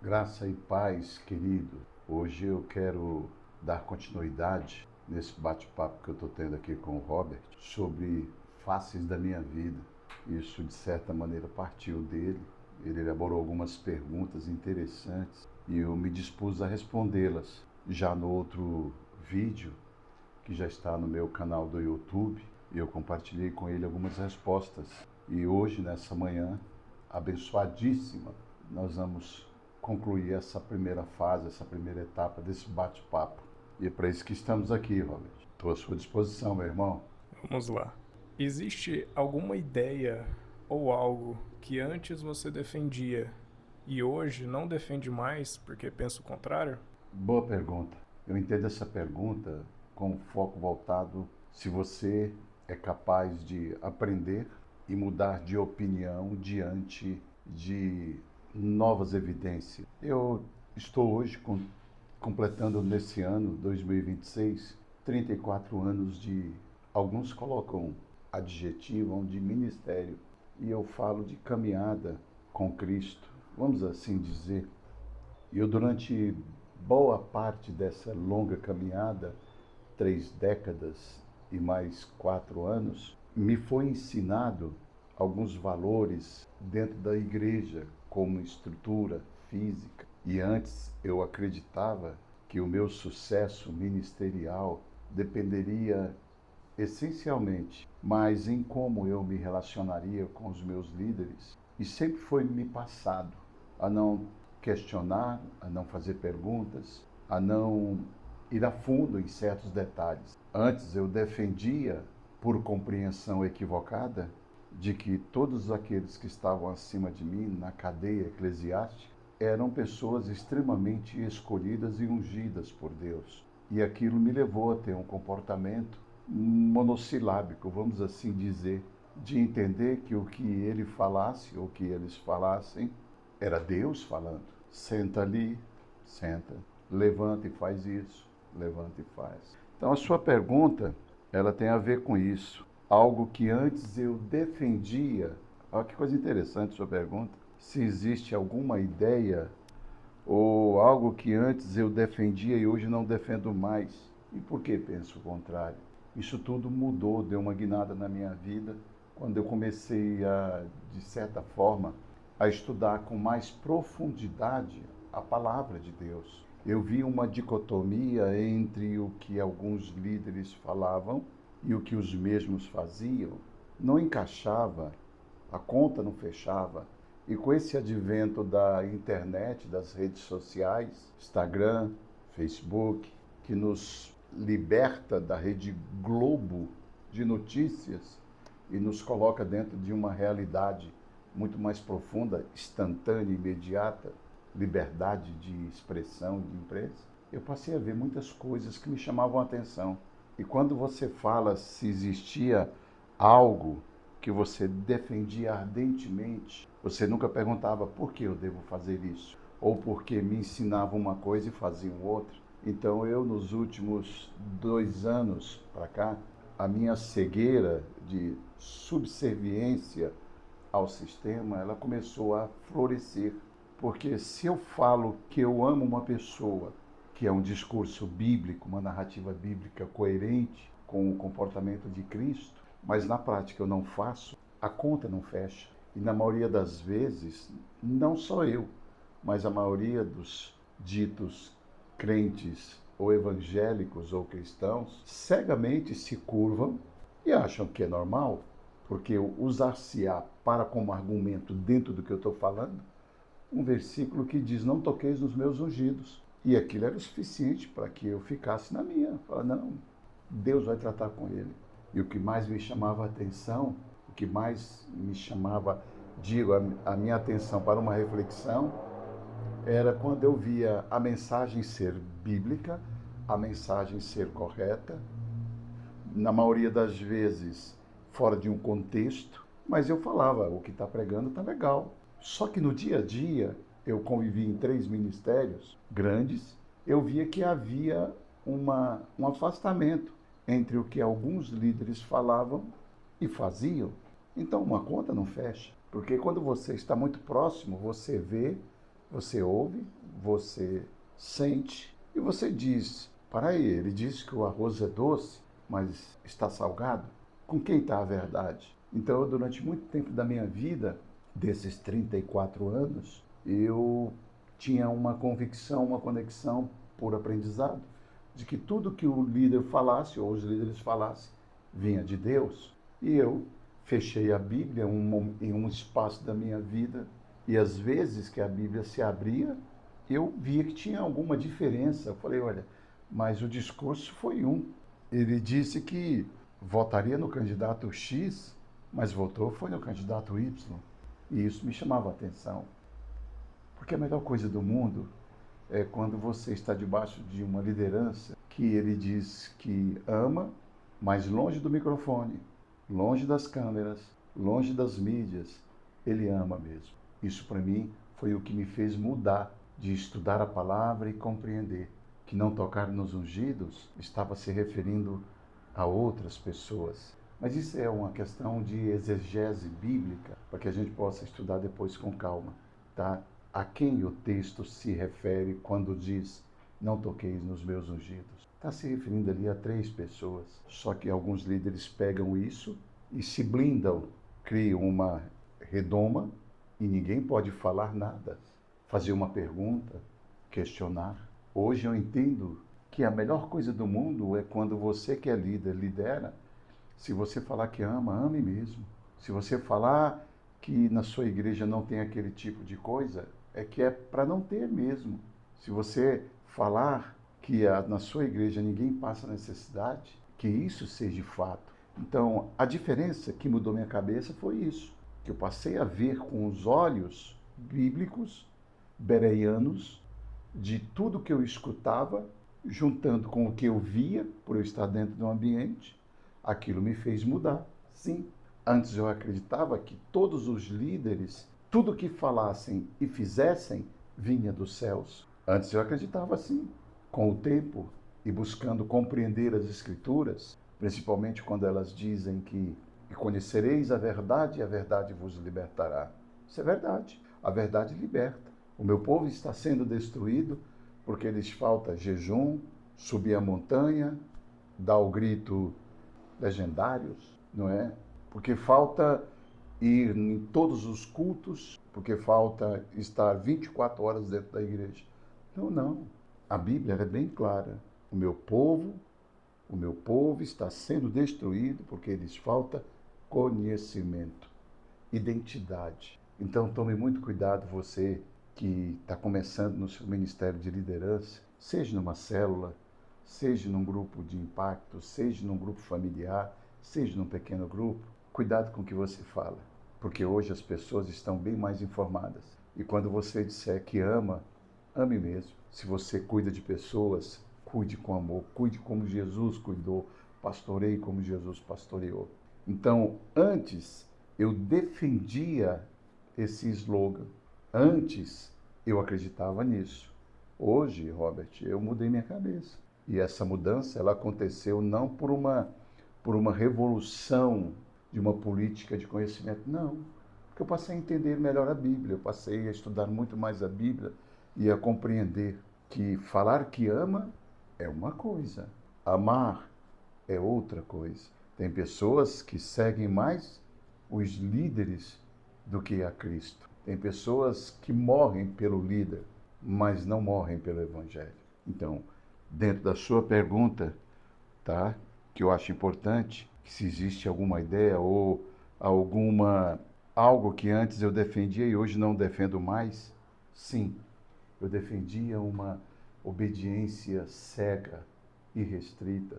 Graça e paz, querido. Hoje eu quero dar continuidade nesse bate-papo que eu estou tendo aqui com o Robert sobre faces da minha vida. Isso, de certa maneira, partiu dele. Ele elaborou algumas perguntas interessantes e eu me dispus a respondê-las. Já no outro vídeo, que já está no meu canal do YouTube, eu compartilhei com ele algumas respostas. E hoje, nessa manhã abençoadíssima, nós vamos concluir essa primeira fase, essa primeira etapa desse bate-papo. E é para isso que estamos aqui, Robert. Estou à sua disposição, meu irmão. Vamos lá. Existe alguma ideia ou algo que antes você defendia e hoje não defende mais porque pensa o contrário? Boa pergunta. Eu entendo essa pergunta com foco voltado se você é capaz de aprender e mudar de opinião diante de novas evidências. Eu estou hoje completando nesse ano, 2026, 34 anos de, alguns colocam adjetivam de ministério, e eu falo de caminhada com Cristo, vamos assim dizer. E eu, durante boa parte dessa longa caminhada, 3 décadas e mais 4 anos, me foi ensinado alguns valores dentro da igreja, como estrutura física. E antes eu acreditava que o meu sucesso ministerial dependeria essencialmente mais em como eu me relacionaria com os meus líderes. E sempre foi me passado a não questionar, a não fazer perguntas, a não ir a fundo em certos detalhes. Antes eu defendia, por compreensão equivocada, de que todos aqueles que estavam acima de mim na cadeia eclesiástica eram pessoas extremamente escolhidas e ungidas por Deus. E aquilo me levou a ter um comportamento monossilábico, vamos assim dizer, de entender que o que ele falasse ou que eles falassem era Deus falando. Senta ali, senta, levanta e faz isso, levanta e faz. Então a sua pergunta, ela tem a ver com isso. Algo que antes eu defendia. Olha que coisa interessante a sua pergunta. Se existe alguma ideia ou algo que antes eu defendia e hoje não defendo mais. E por que penso o contrário? Isso tudo mudou, deu uma guinada na minha vida quando eu comecei a, de certa forma, a estudar com mais profundidade a palavra de Deus. Eu vi uma dicotomia entre o que alguns líderes falavam e o que os mesmos faziam. Não encaixava, a conta não fechava. E com esse advento da internet, das redes sociais, Instagram, Facebook, que nos liberta da rede Globo de notícias e nos coloca dentro de uma realidade muito mais profunda, instantânea, imediata, liberdade de expressão, de imprensa, eu passei a ver muitas coisas que me chamavam a atenção. E quando você fala se existia algo que você defendia ardentemente, você nunca perguntava por que eu devo fazer isso, ou porque me ensinavam uma coisa e faziam outra. Então eu, nos últimos 2 anos para cá, a minha cegueira de subserviência ao sistema, ela começou a florescer. Porque se eu falo que eu amo uma pessoa, que é um discurso bíblico, uma narrativa bíblica coerente com o comportamento de Cristo, mas na prática eu não faço, a conta não fecha. E na maioria das vezes, não só eu, mas a maioria dos ditos crentes ou evangélicos ou cristãos, cegamente se curvam e acham que é normal, porque usar-se-á para como argumento dentro do que eu estou falando, um versículo que diz, não toqueis nos meus ungidos. E aquilo era o suficiente para que eu ficasse na minha. Falar, não, Deus vai tratar com ele. E o que mais me chamava a atenção, o que mais me chamava, a minha atenção para uma reflexão, era quando eu via a mensagem ser bíblica, a mensagem ser correta, na maioria das vezes fora de um contexto, mas eu falava, o que está pregando está legal. Só que no dia a dia, eu convivi em 3 ministérios grandes, eu via que havia um afastamento entre o que alguns líderes falavam e faziam. Então uma conta não fecha, porque quando você está muito próximo, você vê Você ouve, você sente e você diz, para aí, ele disse que o arroz é doce, mas está salgado. Com quem está a verdade? Então, eu, durante muito tempo da minha vida, desses 34 anos, eu tinha uma convicção, uma conexão por aprendizado, de que tudo que o líder falasse, ou os líderes falassem, vinha de Deus. E eu fechei a Bíblia em um espaço da minha vida, e às vezes que a Bíblia se abria, eu via que tinha alguma diferença. Eu falei, olha, mas o discurso foi um. Ele disse que votaria no candidato X, mas votou foi no candidato Y. E isso me chamava a atenção. Porque a melhor coisa do mundo é quando você está debaixo de uma liderança que ele diz que ama, mas longe do microfone, longe das câmeras, longe das mídias, ele ama mesmo. Isso para mim foi o que me fez mudar de estudar a palavra e compreender que não tocar nos ungidos estava se referindo a outras pessoas. Mas isso é uma questão de exegese bíblica, para que a gente possa estudar depois com calma, tá? A quem o texto se refere quando diz, não toqueis nos meus ungidos? Está se referindo ali a 3 pessoas. Só que alguns líderes pegam isso e se blindam, criam uma redoma e ninguém pode falar nada, fazer uma pergunta, questionar. Hoje eu entendo que a melhor coisa do mundo é quando você que é líder, lidera. Se você falar que ama, ame mesmo. Se você falar que na sua igreja não tem aquele tipo de coisa, é que é para não ter mesmo. Se você falar que na sua igreja ninguém passa necessidade, que isso seja fato. Então, a diferença que mudou minha cabeça foi isso, que eu passei a ver com os olhos bíblicos, bereanos, de tudo que eu escutava, juntando com o que eu via, por eu estar dentro de um ambiente, aquilo me fez mudar. Sim, antes eu acreditava que todos os líderes, tudo que falassem e fizessem, vinha dos céus. Antes eu acreditava assim. Com o tempo e buscando compreender as Escrituras, principalmente quando elas dizem que conhecereis a verdade e a verdade vos libertará. Isso é verdade. A verdade liberta. O meu povo está sendo destruído porque lhes falta jejum, subir a montanha, dar o grito legendários, não é? Porque falta ir em todos os cultos, porque falta estar 24 horas dentro da igreja. Não. A Bíblia é bem clara. O meu povo está sendo destruído porque lhes falta conhecimento, identidade. Então tome muito cuidado, você que está começando no seu ministério de liderança, seja numa célula, seja num grupo de impacto, seja num grupo familiar, seja num pequeno grupo, cuidado com o que você fala, porque hoje as pessoas estão bem mais informadas. E quando você disser que ama, ame mesmo. Se você cuida de pessoas, cuide com amor, cuide como Jesus cuidou, pastoreie como Jesus pastoreou. Então, antes eu defendia esse slogan. Antes eu acreditava nisso. Hoje, Robert, eu mudei minha cabeça. E essa mudança, ela aconteceu não por uma revolução de uma política de conhecimento, não. Porque eu passei a entender melhor a Bíblia, eu passei a estudar muito mais a Bíblia e a compreender que falar que ama é uma coisa, amar é outra coisa. Tem pessoas que seguem mais os líderes do que a Cristo. Tem pessoas que morrem pelo líder, mas não morrem pelo Evangelho. Então, dentro da sua pergunta, tá? Que eu acho importante, que se existe alguma ideia ou algo que antes eu defendia e hoje não defendo mais, sim, eu defendia uma obediência cega, irrestrita,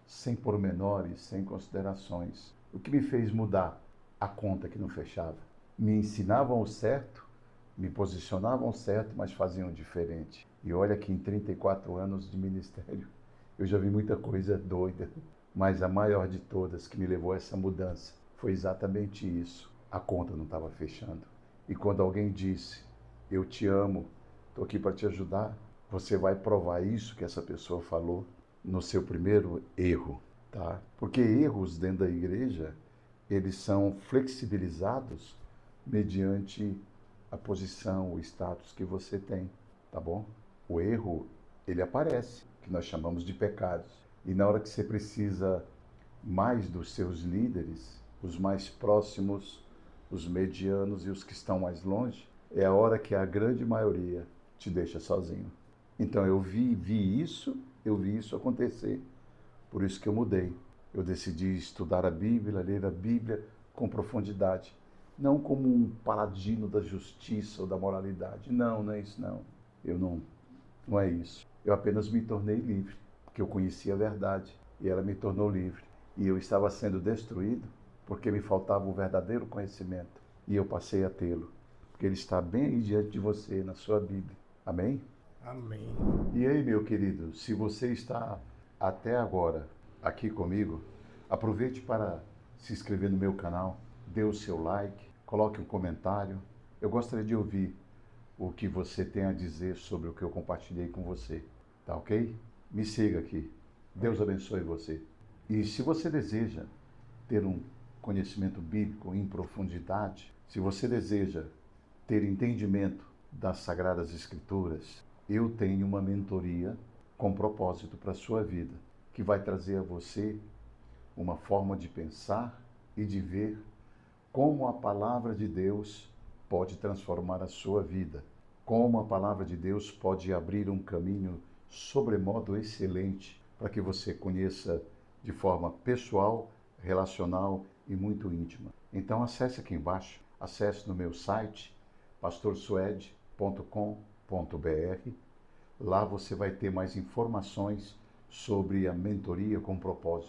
sem pormenores, sem considerações. O que me fez mudar? A conta que não fechava. Me ensinavam o certo, me posicionavam certo, mas faziam diferente. E olha que em 34 anos de ministério, eu já vi muita coisa doida, mas a maior de todas que me levou a essa mudança foi exatamente isso. A conta não estava fechando. E quando alguém disse, eu te amo, estou aqui para te ajudar, você vai provar isso que essa pessoa falou no seu primeiro erro, tá? Porque erros dentro da igreja, eles são flexibilizados mediante a posição, o status que você tem, tá bom? O erro, ele aparece, que nós chamamos de pecados. E na hora que você precisa mais dos seus líderes, os mais próximos, os medianos e os que estão mais longe, é a hora que a grande maioria te deixa sozinho. Então eu vi isso acontecer. Por isso que eu mudei. Eu decidi estudar a Bíblia, ler a Bíblia com profundidade. Não como um paladino da justiça ou da moralidade. Não, não é isso não. Não é isso. Eu apenas me tornei livre, porque eu conhecia a verdade e ela me tornou livre. E eu estava sendo destruído porque me faltava o verdadeiro conhecimento. E eu passei a tê-lo, porque ele está bem aí diante de você, na sua Bíblia. Amém? Amém. E aí, meu querido, se você está até agora aqui comigo, aproveite para se inscrever no meu canal, dê o seu like, coloque um comentário. Eu gostaria de ouvir o que você tem a dizer sobre o que eu compartilhei com você, tá ok? Me siga aqui. Deus abençoe você. E se você deseja ter um conhecimento bíblico em profundidade, se você deseja ter entendimento das Sagradas Escrituras, eu tenho uma mentoria com propósito para a sua vida, que vai trazer a você uma forma de pensar e de ver como a palavra de Deus pode transformar a sua vida, como a palavra de Deus pode abrir um caminho sobremodo excelente para que você conheça de forma pessoal, relacional e muito íntima. Então acesse aqui embaixo, acesse no meu site pastorsuede.com.br. Lá você vai ter mais informações sobre a mentoria com propósito.